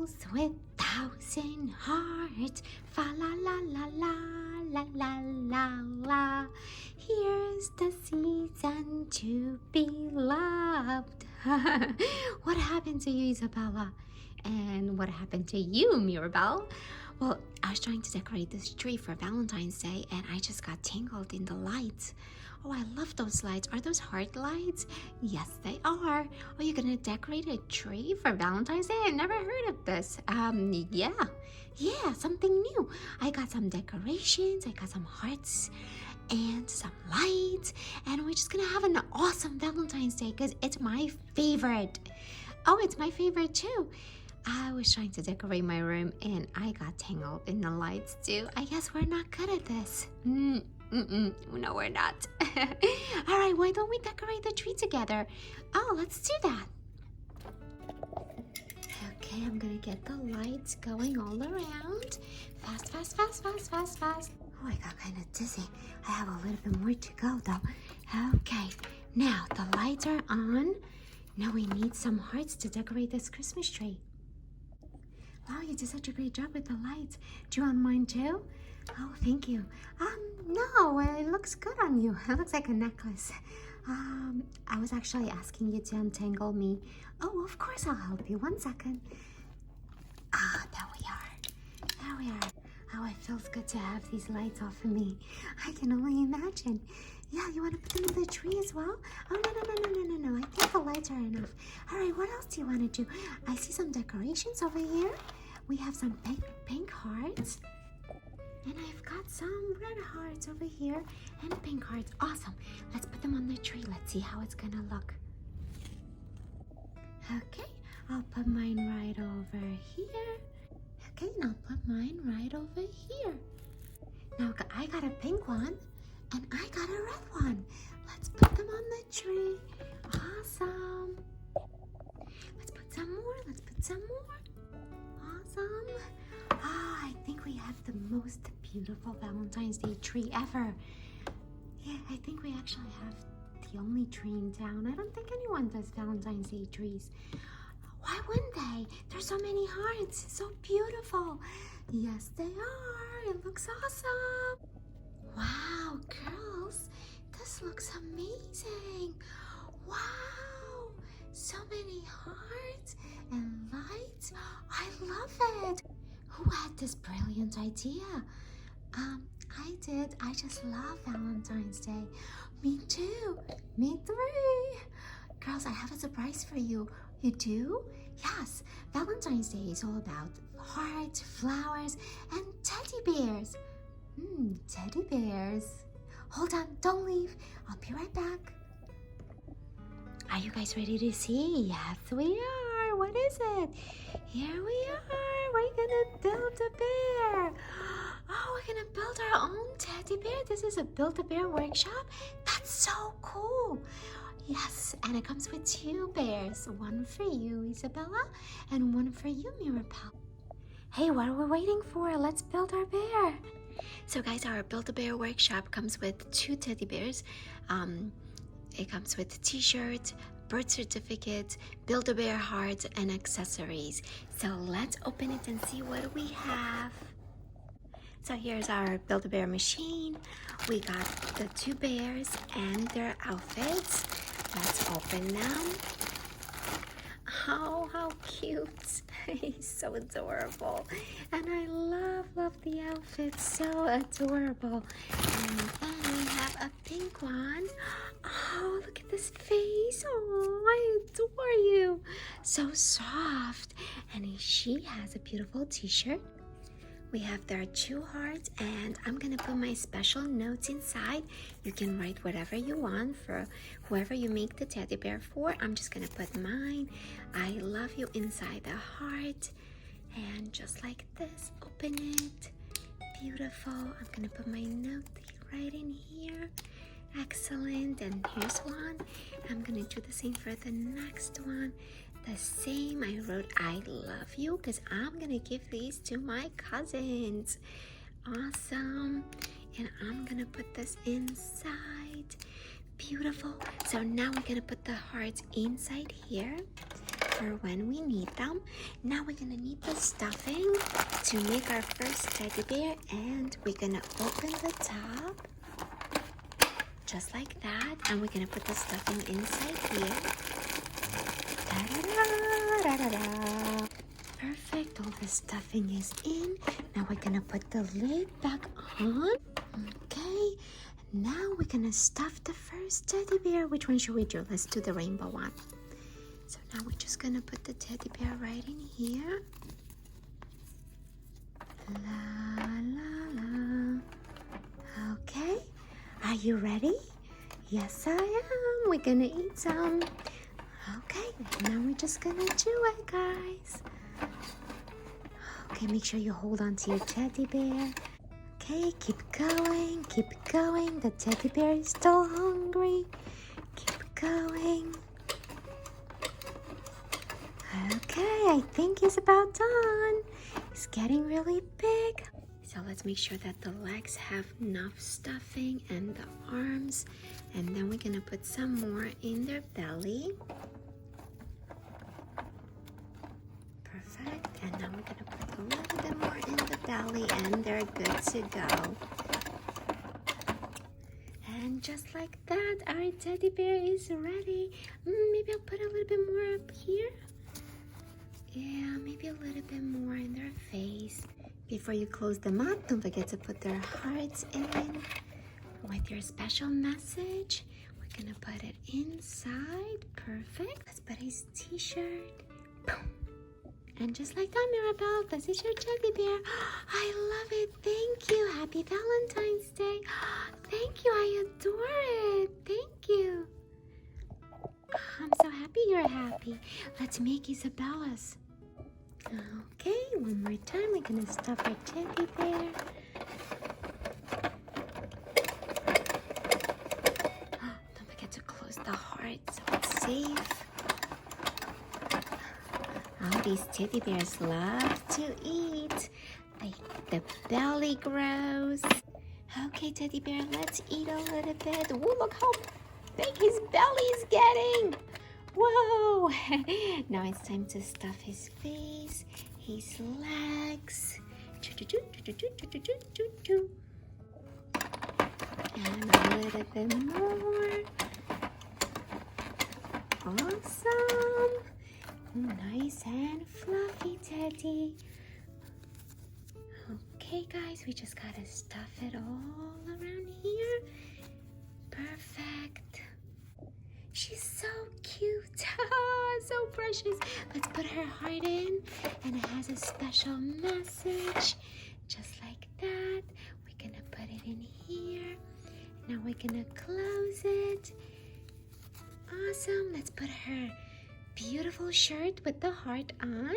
bells with 1,000 hearts. Fa la la la la la la la la. Here's the season to be loved. What happened to you, Isabella? And what happened to you, Mirabel? Well, I was trying to decorate this tree for Valentine's Day and I just got tangled in the lights. Oh, I love those lights. Are those heart lights? Yes, they are. Are you gonna decorate a tree for Valentine's Day? I never heard of this. Yeah, something new. I got some decorations, I got some hearts and some lights, and we're just gonna have an awesome Valentine's Day because it's my favorite. Oh, it's my favorite too. I was trying to decorate my room and I got tangled in the lights too. I guess we're not good at this. No, we're not. All right, why don't we decorate the tree together? Oh, let's do that. Okay, I'm gonna get the lights going all around. Fast, fast, fast, fast, fast, fast. Oh, I got kind of dizzy. I have a little bit more to go though. Okay, now the lights are on. Now we need some hearts to decorate this Christmas tree. Wow, you did such a great job with the lights. Do you want mine too? Oh, thank you. No, it looks good on you. It looks like a necklace. I was actually asking you to untangle me. Oh, of course I'll help you. 1 second. There we are. There we are. Oh, it feels good to have these lights off of me. I can only imagine. Yeah, you want to put them in the tree as well? Oh, no. I think the lights are enough. All right, what else do you want to do? I see some decorations over here. We have some pink hearts. And I've got some red hearts over here and pink hearts. Awesome. Let's put them on the tree. Let's see how it's going to look. Okay, I'll put mine right over here. Okay, and I'll put mine right over here. Now, I got a pink one. And I got a red one. Let's put them on the tree. Awesome. Let's put some more. Awesome. I think we have the most beautiful Valentine's Day tree ever. Yeah, I think we actually have the only tree in town. I don't think anyone does Valentine's Day trees. Why wouldn't they? There's so many hearts. So beautiful. Yes, they are. It looks awesome. Wow, girls, this looks amazing. Wow, so many hearts and lights. I love it. Who had this brilliant idea? I did. I just love Valentine's Day. Me too. Me three. Girls, I have a surprise for you. You do? Yes, Valentine's Day is all about hearts, flowers, and teddy bears. Teddy bears. Hold on, don't leave. I'll be right back. Are you guys ready to see? Yes, we are. What is it? Here we are. We're gonna build a bear. Oh, we're gonna build our own teddy bear. This is a Build-A-Bear workshop. That's so cool. Yes, and it comes with 2 bears. One for you, Isabella, and one for you, Mirabel. Hey, what are we waiting for? Let's build our bear. So guys, our Build-A-Bear workshop comes with 2 teddy bears. It comes with t-shirts, birth certificates, Build-A-Bear hearts, and accessories. So let's open it and see what we have. So here's our Build-A-Bear machine. We got the 2 bears and their outfits. Let's open them. Oh, how cute. He's so adorable. And I love the outfit. So adorable. And then we have a pink one. Oh, look at this face. Oh, I adore you. So soft. And she has a beautiful t-shirt. We have their 2 hearts, and I'm gonna put my special notes inside. You can write whatever you want for whoever you make the teddy bear for. I'm just gonna put mine. I love you inside the heart, and just like this, open it. Beautiful. I'm gonna put my note right in here. Excellent. And here's one. I'm gonna do the same for the next one. The same. I wrote I love you because I'm gonna give these to my cousins. Awesome. And I'm gonna put this inside. Beautiful. So now we're gonna put the hearts inside here. for when we need them. Now we're gonna need the stuffing to make our first teddy bear, and we're gonna open the top just like that, and we're gonna put the stuffing inside here. Da-da-da, perfect, all the stuffing is in. Now we're gonna put the lid back on. Okay, now we're gonna stuff the first teddy bear. Which one should we do? Let's do the rainbow one. So now we're just gonna put the teddy bear right in here. La la la. Okay, are you ready? Yes, I am. We're gonna eat some. Okay, now we're just gonna chew it, guys. Okay, make sure you hold on to your teddy bear. Okay, keep going, keep going. The teddy bear is still hungry. Keep going. Okay, I think he's about done. He's getting really big. So let's make sure that the legs have enough stuffing and the arms. And then we're gonna put some more in their belly. Perfect. And now we're gonna put a little bit more in the belly, and they're good to go. And just like that, our teddy bear is ready. Maybe I'll put a little bit more up here. Yeah, maybe a little bit more in their face. Before you close them up, don't forget to put their hearts in with your special message. We're gonna put it inside. Perfect. Let's put his t-shirt. Boom. And just like that, Mirabel, this is your teddy bear. I love it. Thank you. Happy Valentine's Day. Thank you. I adore it. Thank you. I'm so happy you're happy. Let's make Isabella's. Okay, one more time. We're gonna stuff our teddy bear. Don't forget to close the heart so it's safe. Oh, these teddy bears love to eat. The belly grows. Okay, teddy bear, let's eat a little bit. Ooh, look how big his belly is getting. Whoa! Now it's time to stuff his face, his legs. And a little bit more. Awesome! Nice and fluffy, Teddy. Okay, guys, we just gotta stuff it all around here. Perfect. She's so cute. So precious. Let's put her heart in, and it has a special message. Just like that. We're gonna put it in here. Now we're gonna close it. Awesome. Let's put her beautiful shirt with the heart on.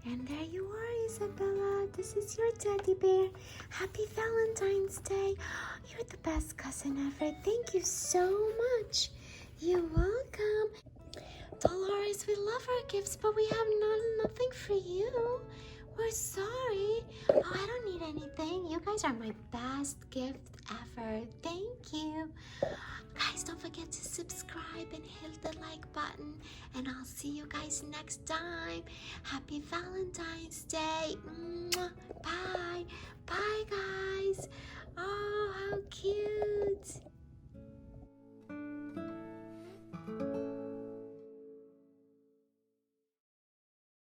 And there you are, Isabella. This is your teddy bear. Happy Valentine's Day. You're the best cousin ever. Thank you so much. You're welcome. Dolores, we love our gifts, but we have nothing for you. We're sorry. Oh, I don't need anything. You guys are my best gift ever. Thank you. Guys, don't forget to subscribe and hit the like button. And I'll see you guys next time. Happy Valentine's Day. Bye. Bye, guys. Oh, how cute.